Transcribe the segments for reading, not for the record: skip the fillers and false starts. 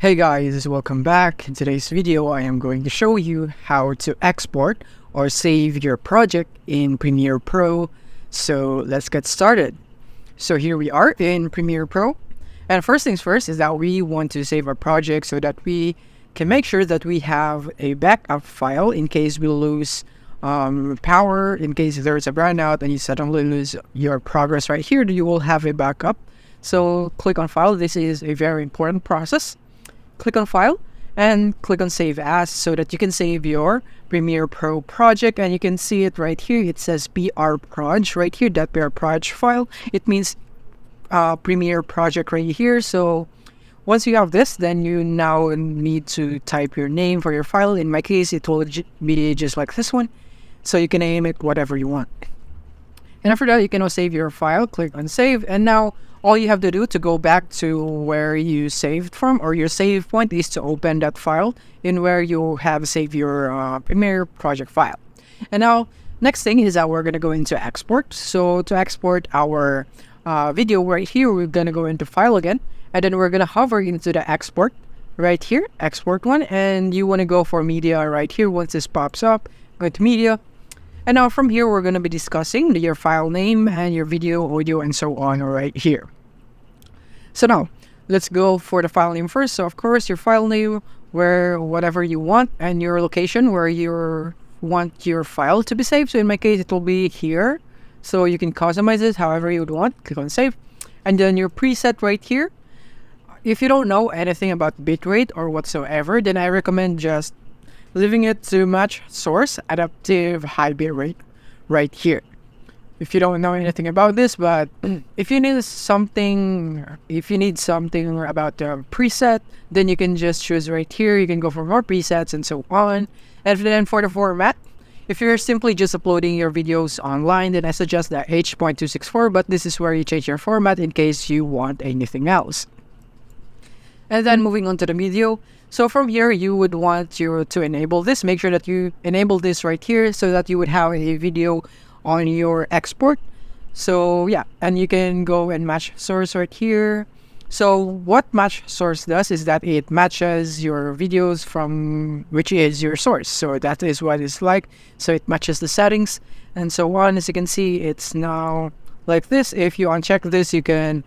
Hey guys, welcome back. In today's video, I am going to show you how to export or save your project in Premiere Pro. So let's get started. So here we are in Premiere Pro. And first things first is that we want to save our project so that we can make sure that we have a backup file in case we lose power, in case there's a brownout and you suddenly lose your progress right here, you will have a backup. So click on File. This is a very important process. Click on File and click on Save As so that you can save your Premiere Pro project, and you can see it right here. It says PRProj right here, that PRProj file. It means Premiere project right here. So once you have this, then you now need to type your name for your file. In my case, it will be just like this one. So you can name it whatever you want. And after that, you can now save your file. Click on Save, and now all you have to do to go back to where you saved from, or your save point, is to open that file in where you have saved your Premiere project file. And now, next thing is that we're going to go into export. So to export our video right here, we're going to go into File again, and then we're going to hover into the export right here, export one, and you want to go for media right here. Once this pops up, go to media. And now from here, we're going to be discussing your file name and your video, audio, and so on right here. So now, let's go for the file name first. So of course, your file name, whatever you want, and your location where you want your file to be saved. So in my case, it will be here. So you can customize it however you would want. Click on Save. And then your preset right here. If you don't know anything about bitrate or whatsoever, then I recommend just leaving it to match source adaptive high bitrate right here. If you don't know anything about this, but if you need something about the preset, then you can just choose right here. You can go for more presets and so on. And then for the format, if you're simply just uploading your videos online, then I suggest the H.264, but this is where you change your format in case you want anything else. And then moving on to the video. So from here, you would want to enable this. Make sure that you enable this right here so that you would have a video on your export. So yeah, and you can go and match source right here. So what match source does is that it matches your videos from which is your source. So that is what it's like. So it matches the settings and so on. As you can see, it's now like this. If you uncheck this, you can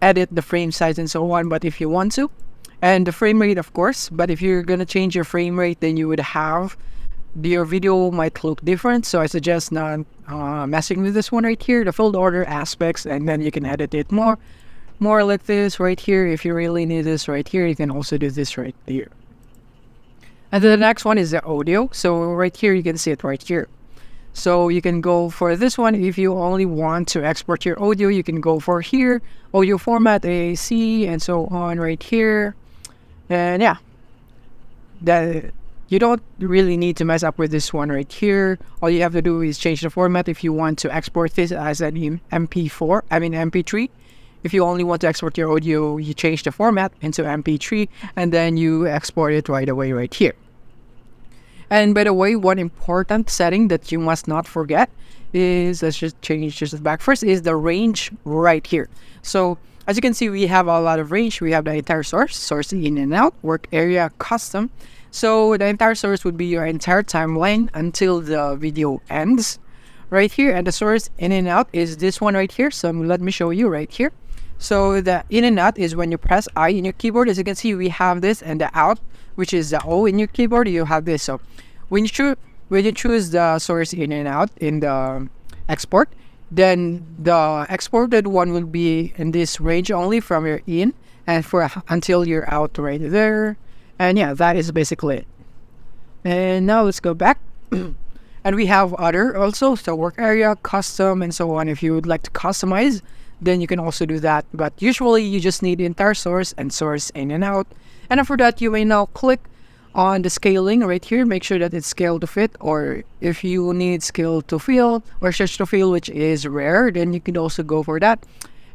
edit the frame size and so on, but if you want to, and the frame rate, of course. But if you're gonna change your frame rate, then you would have your video might look different. So I suggest not messing with this one right here, the field order aspects, and then you can edit it more like this right here. If you really need this right here, you can also do this right here. And then the next one is the audio. So right here, you can see it right here. So you can go for this one. If you only want to export your audio, you can go for here, audio format, AAC, and so on right here. And yeah, you don't really need to mess up with this one right here. All you have to do is change the format if you want to export this as an MP3. If you only want to export your audio, you change the format into MP3, and then you export it right away right here. And by the way, one important setting that you must not forget is, let's just change this back first, is the range right here. So as you can see, we have a lot of range. We have the entire source in and out, work area, custom. So the entire source would be your entire timeline until the video ends right here. And the source in and out is this one right here. So let me show you right here. So the in and out is when you press I in your keyboard. As you can see, we have this, and the out, which is the O in your keyboard, you have this. So when you choose the source in and out in the export, then the exported one will be in this range only from your in and for until you're out right there. And yeah, that is basically it. And now let's go back. And we have other also, so work area, custom, and so on. If you would like to customize, then you can also do that. But usually you just need the entire source and source in and out. And after that, you may now click on the scaling right here. Make sure that it's scaled to fit, or if you need scale to fill or stretch to fill, which is rare, then you can also go for that.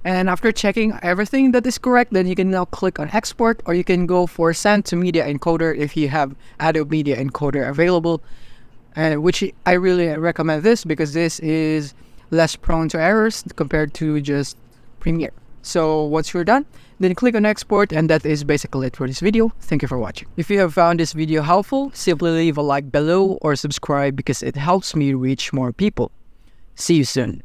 And after checking everything that is correct, then you can now click on export, or you can go for send to media encoder if you have Adobe Media Encoder available, which I really recommend this because this is less prone to errors compared to just Premiere. So once you're done, Then click on export, and that is basically it for this video. Thank you for watching. If you have found this video helpful, simply leave a like below or subscribe because it helps me reach more people. See you soon.